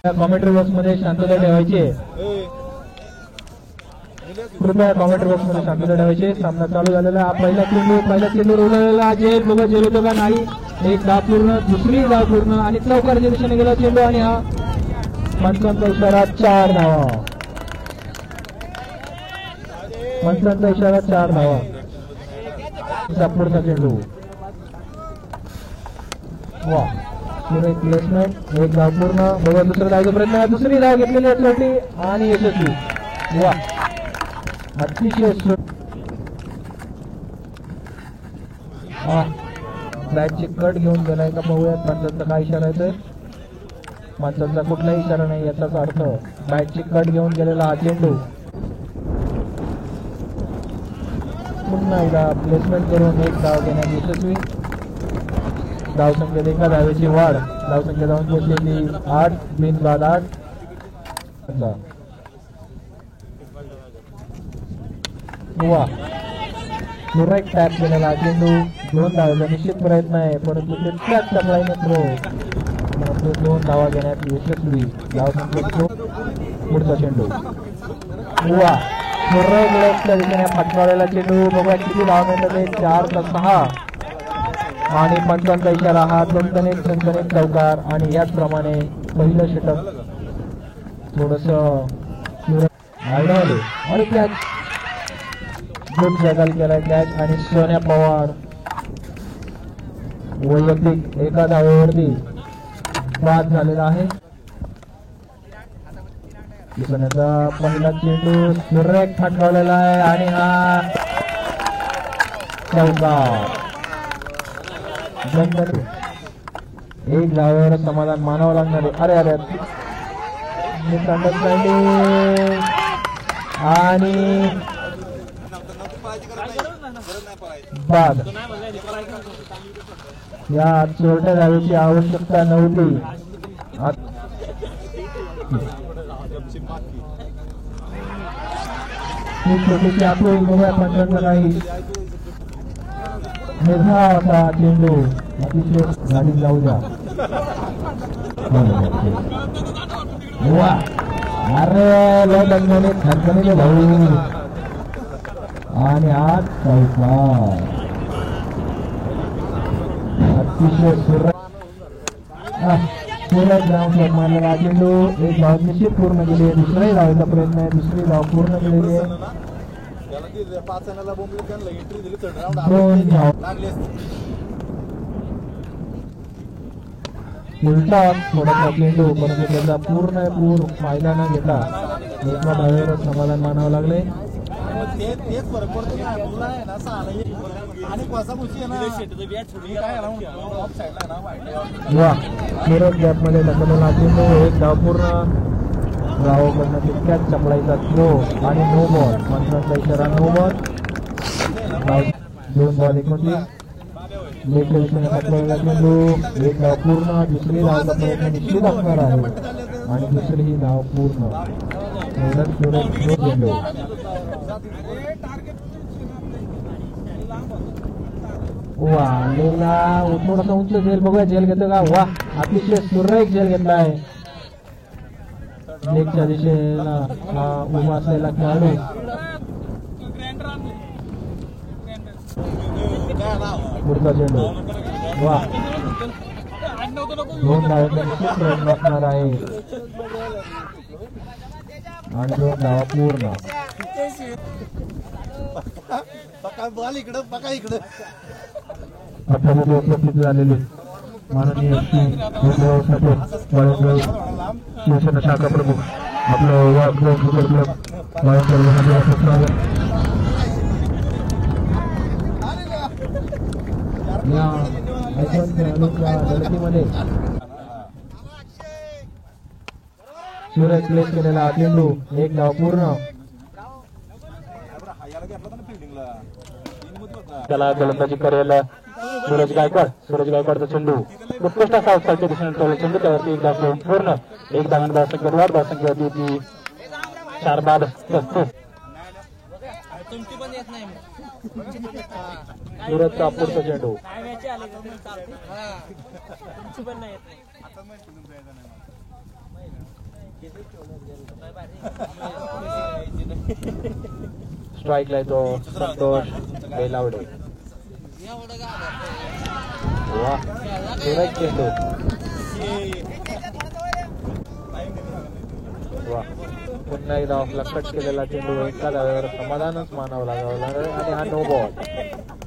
Commentary box मध्ये शांतता ठेवायची. कृपया कॉमेंट्री बॉक्स मध्ये शांतता ठेवायची. सामना चालू झालेला. पहिला चेंडू उडवलेला. जे बघा जेल होतो का नाही. एक धाव पूर्ण, दुसरी धाव पूर्ण आणि चौकारच्या दिशेने गेला चेंडू आणि हा पंचांचा इशारा 4 धावा. पंचांचा इशारा 4 धावा. पुढचा चेंडू. वा सुरेख प्लेसमेंट. एक धाव पूर्ण. बघा दुसरा धावचा प्रयत्न. दुसरी धाव घेतलेली आहे आणि यशस्वी. वा अतिशय बॅटची कट घेऊन गेलाय का पाहूयात. पंचांचा काय इशारा येतोय. पंचांचा कुठलाही इशारा नाही. याचाच अर्थ बॅटची कट घेऊन गेलेला हा चेंडू. पुन्हा एकदा प्लेसमेंट करून एक धाव घेण्यात यशस्वी. धावसंख्येत एका धावेची वाढ. धावसंख्या जाऊन पोहोचलेली 8 बिनबाद 8. वा सुरेख टॅप केलेला चेंडू. 2 धावाचा निश्चित प्रयत्न आहे परंतु तितक्याच चपळाईने थ्रो. 2 धावा घेण्यात यशस्वी. धावसंख्येत पुढचा चेंडू. वा सुरेख लेगच्या दिशेने फटकावलेला चेंडू. बघा किती धावा मिळतात. 4 का 6 आणि पंचांचा इशारा हा चणचणीत चौकार. आणि याचप्रमाणे पहिलं षटक थोडस आणि कॅच गुड जगाल केलाय कॅच. आणि सोन्या पवार वैयक्तिक एका धावेवरती बाद झालेला आहे. सोन्याचा पहिला चेंडू सुरेख फटकावलेला आहे आणि हा चौकार. एक धावेवर समाधान मानावं लागणार आहे. अरे अरे आणि बाद. या चोरट्या धावेची आवश्यकता नव्हती. छोटीशी आपण बघूया पंचांचा काही मेधा होता चेंडू. अतिशय गाडी जाऊ द्या. वा अरे लंगणे खणखणीचे भाऊ आणि आज चौकार. अतिशय सुरेख ग्राउंड मारलेला चेंडू. एक धाव निश्चित पूर्ण केली आहे. दुसराही धावाचा प्रयत्न आहे. दुसरी धाव पूर्ण केलेली आहे. 2 धाव. उलटा थोडासा चेंडू परंतु त्याचा पूर्ण फायदा न घेता एका धावेवर समाधान मानावं लागले. वा सुरेख गॅप मध्ये ढकललेला चेंडू. एक धाव पूर्ण. गावाकडनं तितक्याच चपळाईचा थ्रो आणि नो बॉल. पंचांचा इशारा नो बॉल. 2 बॉल 29. लेगच्या दिशेने फटकावलेला चेंडू. एक धाव पूर्ण. दुसरी धावचा प्रयत्न निश्चित असणार आहे आणि दुसरी ही धाव पूर्ण. चेंडू वा लेला थोडासा उंच झेल. बघूया झेल घेतो का. वा अतिशय सुरेख झेल घेतला आहे. लेगच्या दिशेला उभा असलेला खेळाडू. पुढचा चेंडू. वा 2 धावांचा निश्चित प्रयत्न असणार आहे आणि 2 धावा पूर्ण. उपस्थित झालेले माननीय शिवसेना शाखा प्रमुख आपलं लढतीमध्ये सुरेख प्लेस केलेला चेंडू. एक धाव पूर्ण. त्याला गोलंदाजी करायला सूरज गायकवाडचा चेंडू. उत्कृष्ट असा अवकाळच्या दिशेने चेंडू. त्यावरती एक धाव पूर्ण. एक धाव धावसंख्या वाढ. धावसंख्या होती ती 4 बाद असतो. सूरजचा पुढचा चेंडू. स्ट्राईकला येतो संतोष बेलावडे. वा सुरेख चेंडू. वा पुन्हा एकदा ऑफला कट केलेला चेंडू. एका धावेवर समाधानच मानावं लागावं लागलं आणि हा नो बॉल.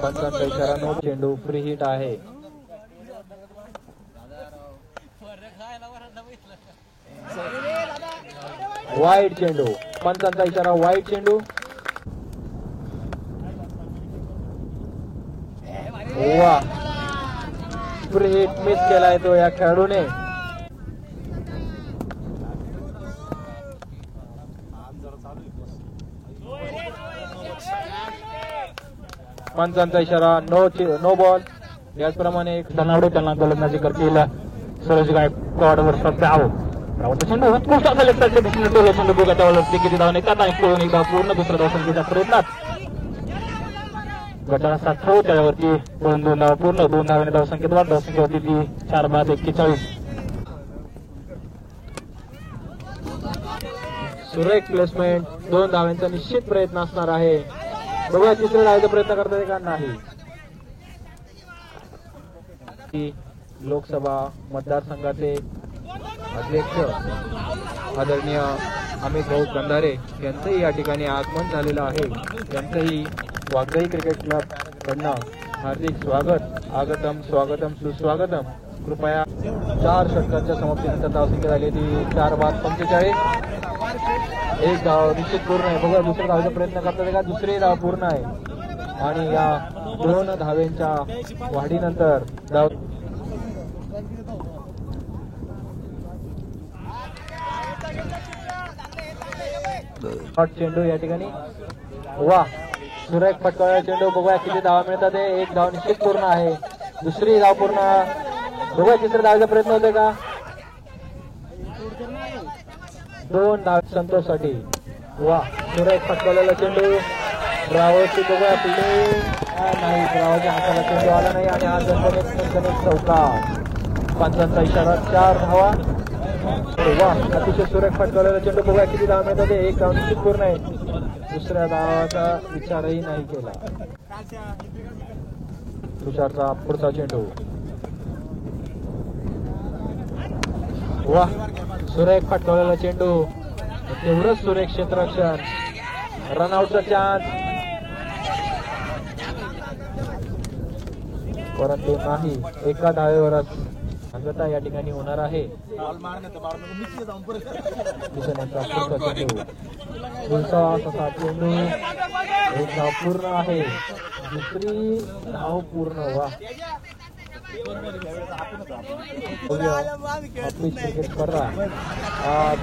पंचांचा इशारा नो. चेंडू फ्री हिट आहे. वाईट चेंडू. पंचांचा इशारा वाईट चेंडू. वा फ्री हिट मिस केलाय तो या खेळाडूने. पंचांचा इशारा नो बॉल. याचप्रमाणे धनावडे त्यांना गोलंदाजी करतील सुरेश गायकवाडवर सध्या चेंडू उत्कृष्ट सेलेक्टरच्या दिशेने टोला चेंडू गटावरती किती धावून येतात आणि पळून एकदा पूर्ण दुसऱ्या धावसंख्येच्या प्रयत्नात गटाला 7 त्याच्यावरती पळून 2 धावा पूर्ण 2 धावाने धावसंख्येत वाढ. धावसंख्या होती ती 4-41. सुरेख प्लेसमेंट. 2 धावांचा निश्चित प्रयत्न असणार आहे. बघूया तिसऱ्या धावाचा प्रयत्न करतात का नाही. लोकसभा मतदारसंघाचे अध्यक्ष आदरणीय अमित भाऊ कंधारे यांचंही या ठिकाणी आगमन झालेलं आहे. त्यांचंही वाघजाई क्रिकेट क्लब कडनं हार्दिक स्वागत. आगतम स्वागतम सुस्वागतम. कृपया 4 षटकांच्या समाप्तीनंतर धावसंख्या झाली ती 4-45. 1 धाव निश्चित पूर्ण आहे. बघा दुसऱ्या धावेचा प्रयत्न करतात का. दुसरी धाव पूर्ण आहे आणि या 2 धावेंच्या वाढीनंतर धाव चेंडू या ठिकाणी. वा सुरेख फटकावलेला चेंडू. बघूया किती धावा मिळतात. 1 धाव निश्चित पूर्ण आहे. दुसरी धाव पूर्ण. बघूया तिसऱ्या धावेचा प्रयत्न होतोय का. 2 धाव संतोषसाठी. वा सुरेख फटकावलेला चेंडू. ब्रावोची बघूया पिढी नाही. ब्रावोच्या हाताला चेंडू आला नाही आणि हा दणदणीत चौकार. पंचांचा इशारा 4 धावा. वा अतिशय सुरेख फटकावलेला चेंडू. बघूया किती धावा मिळतात. 1 धाव निश्चित पूर्ण आहे. दुसऱ्या धावाचा विचारही नाही केला. तुषारचा पुढचा चेंडू. वा सुरेख फटकावलेला चेंडू. तेवढंच सुरेख क्षेत्ररक्षण. रनआउटचा चान्स परंतु नाही. एका धावेवरच सांगता या ठिकाणी होणार आहे. पुढचा चेंडू. 1 धाव पूर्ण आहे. दुसरी धाव पूर्ण. वा अपील क्रिकेट करा.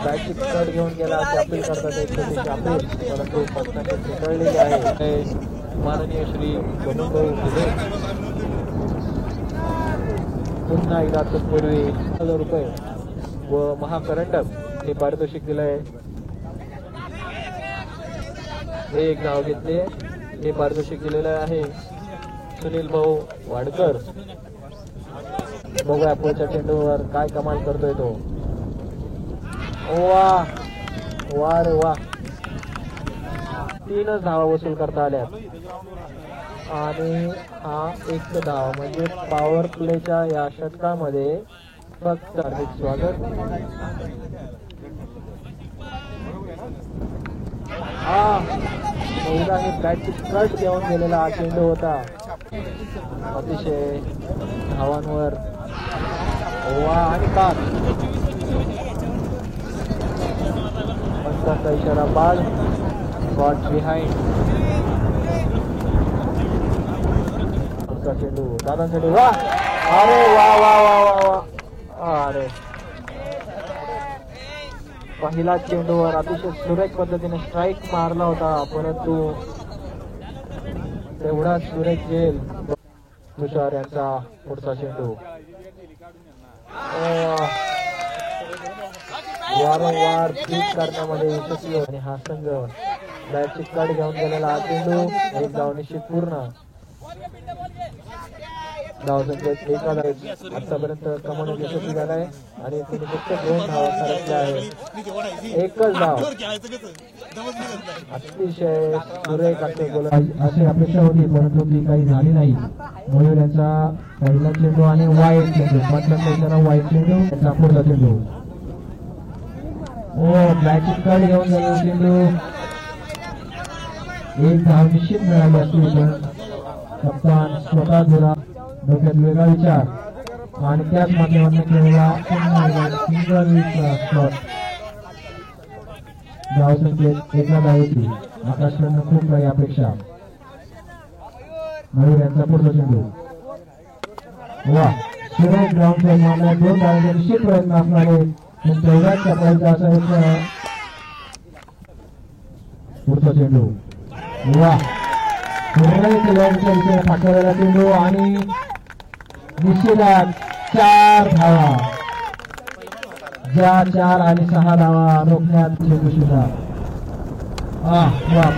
बॅटची कट घेऊन गेला ते अपील करतात. एक छोटीशी अपील परंतु पक्षाने फेटाळलेली आहे. माननीय श्री गोविंदभाऊ घुले पुन्हा एकदा तत्पूर्वी 1000 रुपये व महाकरंडक हे पारितोषिक दिलंय. 1 धाव घेतले. हे पारितोषिक दिलेलं आहे सुनील भाऊ वाडकर. बघूया पुढच्या चेंडूवर काय कमाल करतोय तो. वा वा रे वा. 3च धावा वसूल करता आल्यात आणि हा 1 धाव म्हणजे पॉवर प्लेच्या या षटकामध्ये फक्त हार्दिक स्वागत. हा बहुधा बॅटची कट घेऊन गेलेला हा चेंडू होता. अतिशय धावांवर. वा आणि पाच. पंचांचा इशारा बाद. Got behind. चेंडू दादांसाठी. वा अरे वा वा वा वा वा. अरे पहिला चेंडूवर अतिशय सुरेख पद्धतीने स्ट्राईक मारला होता परंतु तेवढा सुरेख झेल. तुषार यांचा पुढचा चेंडू. वारंवार पीक करण्यामध्ये यशस्वी आणि हा संघ बॅटची कट घेऊन गेलेला हा चेंडू. 1 धाव निश्चित पूर्ण. धावसंख्येत एका धावेत आतापर्यंत कमावण्यात यशस्वी झाला आहे आणि तिने फक्त 2 धावा करतल्या आहे. एकच धाव. अतिशय सुरेख असे गोल अशी अपेक्षा होती परंतु ती काही झाली नाही. मयूर यांचा पहिला चेंडू आणि वाईट चेंडू पंचांना वाईट चेंडू त्याचा पुढचा चेंडू. बॅटिंग कार्ड घेऊन गेलो चेंडू. एक धाव निश्चित मिळाली असती पण कप्तान स्वतः दिला डोक्यात वेगळा विचार आणि त्याच माध्यमातून खेळला सिंगल शॉट. धावसंख्येत एका धावेची आकाशकडनं खूप काही अपेक्षा. मयूर यांचा पुढचा चेंडू. वा सुरेश ग्राउंड मारला 2 धावांचा निश्चित प्रयत्न असणारे तेवढ्याच टप्प्याचा असा एक पुढचा चेंडू. वा ठाकरेला चेंडू आणि निश्चितच 4 धावा. ज्या 4 आणि 6 धावा रोखण्यात चेंडू सुद्धा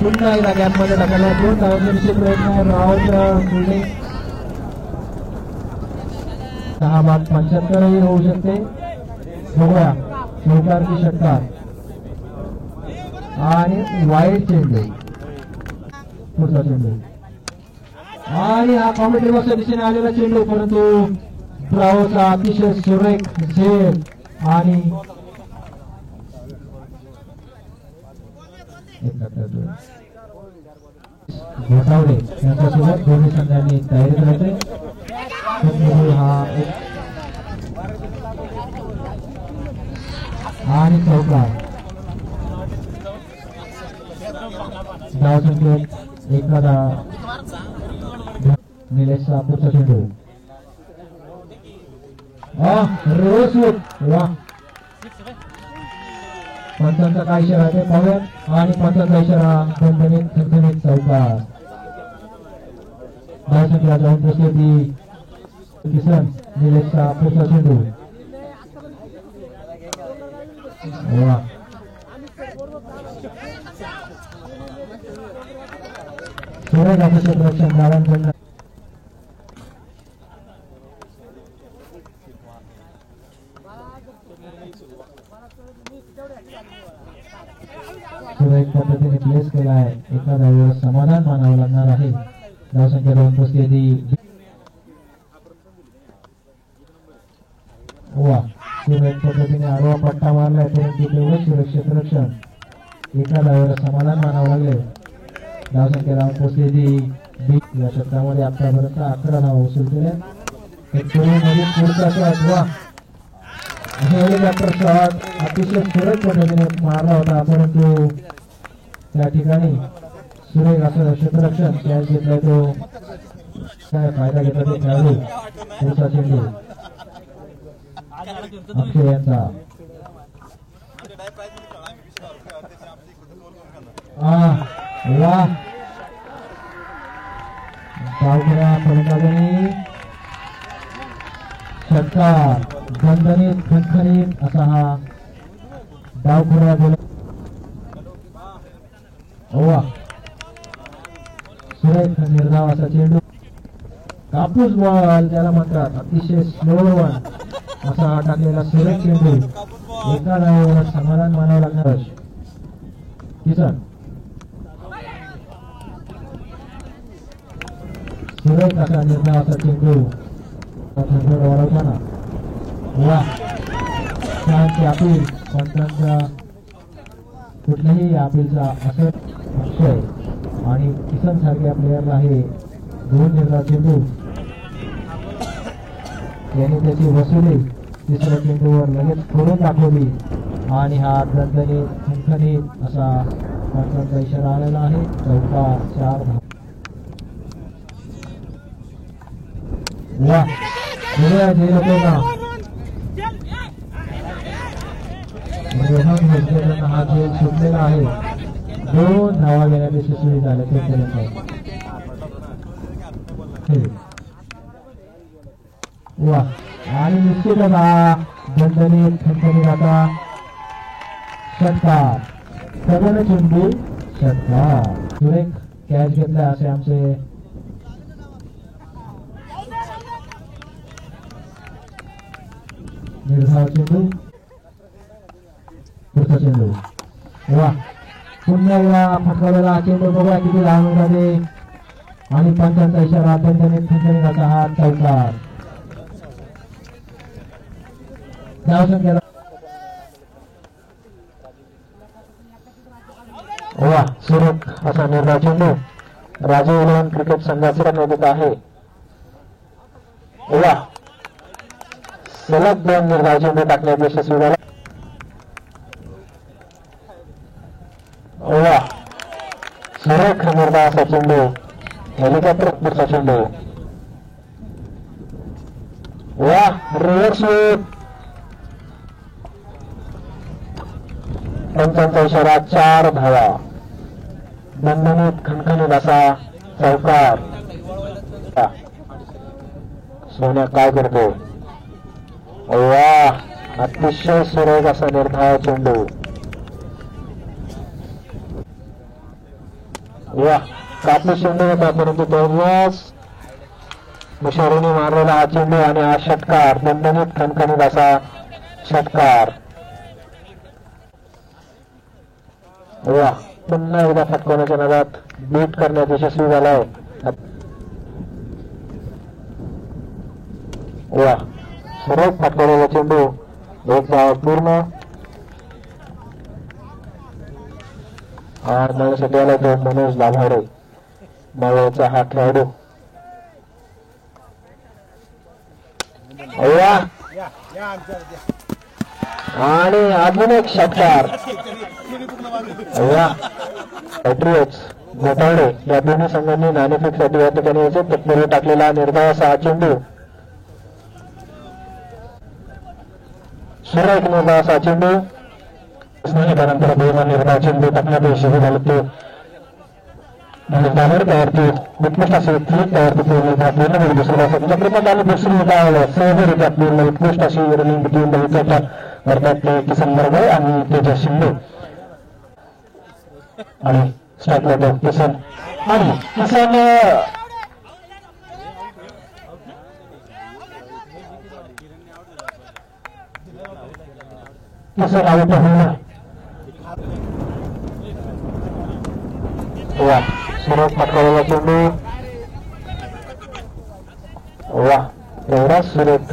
पुन्हा एकदा गॅपमध्ये टाकायला 2 धावांचा निश्चित प्रयत्न. राहुल फिल्डिंग 6/75 होऊ शकते. बघूया चौकार की षटकार आणि वाईट चेंडू. पुढचा चेंडू आणि हा कॉमेंट्री बॉक्सच्या दिशेने आलेला चेंडू परंतु ब्रावोचा अतिशय सुरेख झेल आणि घोटावडे यांच्यासोबत दोन्ही संघांनी तयारीत राहते. हा आणि चौकार. धावसंख्येत एखादा निलेशचा पुढचा चेंडू. वा पंचांचा काय इशारा ते पाहूयात आणि पंचांचा इशारा खणखणीत चौकार. धावसंख्या जाऊन पोचली ती किसन निलेशचा पुढचा चेंडू. वा सुरेख असं क्षेत्ररक्षण धावांकडनं सुरेख पद्धतीने प्लेस केला आहे. एका धावेवर समाधान मानावं लागणार आहे. धावसंख्या 2 पोचली ती. वा सुरेख पद्धतीने आडवा पट्टा मारलाय परंतु तेवढं सुरक्षित रक्षण एका धावेवर समाधान मानावं लागले. धावसंख्या 2 पोचली ती. या षटकामध्ये आतापर्यंत 11 धावा वसूल केल्या. पुढचा शॉट वा हेलिकॉप्टर शॉट अतिशय सुरेख पद्धतीने मारला होता परंतु त्या ठिकाणी सुरेख असं क्षेत्ररक्षण कॅच घेतलाय तो काय फायदा घेतला ते खेळाडू. पुढचा चेंडू अक्षय यांचा. वा डावखऱ्या फलंदाजांनी षटकार. दणदणीत खणखणीत असा हा डावखऱ्या गोल. वा सुरेख निर्धाव असा चेंडू. कापूस बॉल त्याला म्हणतात. अतिशय स्लो वन असा टाकलेला सुरेख चेंडू. एका धावेवर समाधान मानावं लागणार. किसन सुरेख असा निर्धावाचा चेंडू वाढवताना. वा छानची अपील पंचांच्या कुठल्याही अपीलचा असर अक्षय आणि किसन सारख्या प्लेयरला हे 2 निर्धाव चेंडू यांनी त्याची वसुली तिसऱ्या चेंडूवर लगेच करून दाखवली आणि हा दणदणीत खणखणीत असा पंचांचा इशारा आलेला आहे. चौकार 4 धावा. वा हा खेळ सुटलेला आहे. 2 धावा घेण्यात यशस्वी झाले तोपर्यंत. वा आणि निश्चितच हा दणदणीत खणखणीत आता षटकार. सगळं चेंडू षटकार. सुरेख कॅच घेतला असे आमचे निर्धाव चेंडू पुढचा चेंडू वा पुन्हा एकदा फटकावलेला चेंडू बघूया किती लांब मध्ये आणि पंचांचा इशारा दणदणीत खणखणीत हा चौकार धावसंख्या वा सुरेख असा निर्धाव चेंडू राजीव 11 क्रिकेट संघाचा नोंदत आहे वा सलग 2 निर्धाव चेंडू टाकण्यात यशस्वी झाला वा सुरेख निर्धाव असा चेंडू हेलिकॉप्टर पुढचा चेंडू वा रिव्हर्स पंचांचा इशारा 4 धावा दणदणीत खणखणीत असा चौकार सोन्या काय करतो वा अतिशय सुरेख असा निर्धाव चेंडू वा कापली चेंडू होता परंतु तेव्हाच मुशारीने मारलेला हा चेंडू आणि हा षटकार दणदणीत खणखणीत असा षटकार वा पुन्हा एकदा फटकवण्याच्या नादात बीट करण्यात यशस्वी झालाय वा सुरेख फटकवलेला चेंडू एक धाव पूर्ण हार मारण्यासाठी आला तो मनोज लाभाडे नावाचा हा खेळाडू आणि अजून एक षटकार पॅट्रियट्स गोटावडे या दोन्ही संघांनी नाणेफेकसाठी या ठिकाणी याचे तत्पूर्वी टाकलेला निर्धाव असा चेंडू सुरेख निर्धाव असा चेंडू त्यानंतर बेमान निर्धाव चेंडू टाकण्यात यशस्वी झालं ते तयारती उत्कृष्ट असे तयारती पूर्ण दुसऱ्या प्रत्येक आणि दुसरी सहजरित्या पूर्ण उत्कृष्ट अशी रनिंग टीम बघितल्या भारतातले किसन बर्गे आणि तेजस शिंदे आणि स्ट्राईक किसन आणि किसन आउट होणार वा सुरेख फटकावलेला चेंडू वा एवढा सुरेख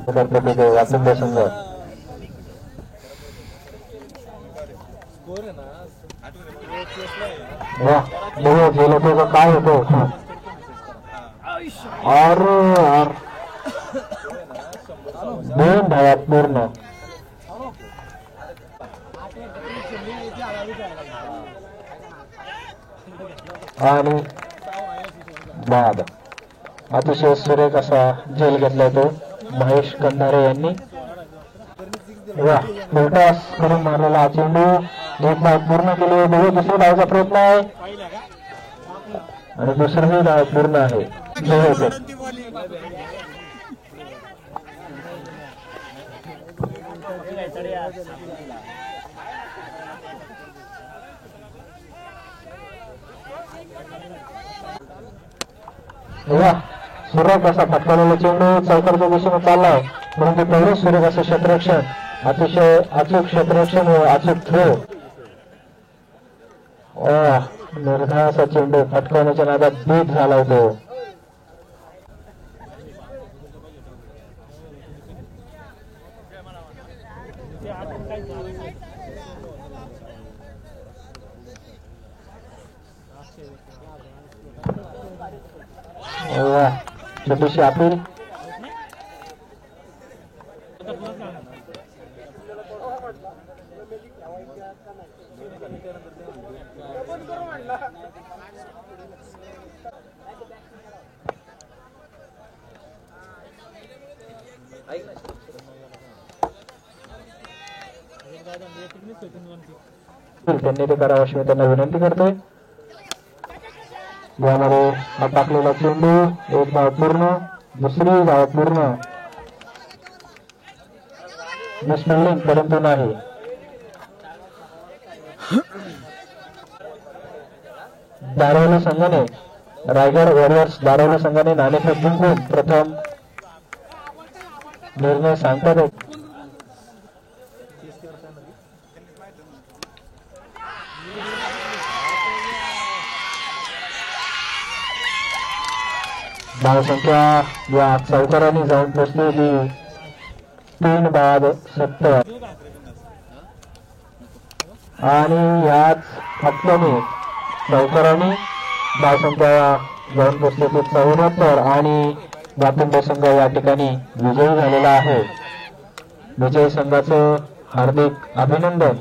वाचन संघ वा बघू गेलो तो काय होतो और 2 धावा पूर्ण आणि बाद अतिशय सुरेख असा झेल घेतलाय तो महेश कंधारे यांनी वा मोठास करून मारलेला हा चेंडू एक धाव पूर्ण केली दुसऱ्या धावाचा प्रयत्न आहे आणि दुसरी धाव पूर्ण आहे वा सुरेख असा फटकावलेला चेंडू चौकारच्या दिशेने चाललाय परंतु तेवढे सुरेख असं क्षेत्ररक्षण अतिशय अचूक क्षेत्ररक्षण व अचूक थ्रो निर्धाव असा चेंडू फटकावण्याच्या नादात बीट झाला होतो छोटीशी अपील त्यांनी ते करावं अशी मी त्यांना विनंती करतोय यामध्ये हा टाकलेला चेंडू एक धाव पूर्ण दुसरी धाव पूर्ण मिसफिल्डिंग परंतु नाही दारोला संघाने रायगड वॉरियर्स दारोडा संघाने नाणेफेक जिंकून प्रथम निर्णय सांगतात. धावसंख्या या चौकारांनी जाऊन पोचलेली 3/70 आणि याच फटक्याने चौकारांनी धावसंख्या जाऊन पोचले 74 आणि बापिंडे संघ या ठिकाणी विजयी झालेला आहे. विजयी संघाचं हार्दिक अभिनंदन.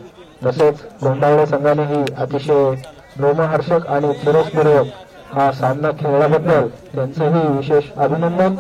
तसेच गोंडावळे संघानेही अतिशय रोमहर्षक आणि चुरसपूर्वक हा सामना खेळल्याबद्दल त्यांचेही विशेष अभिनंदन.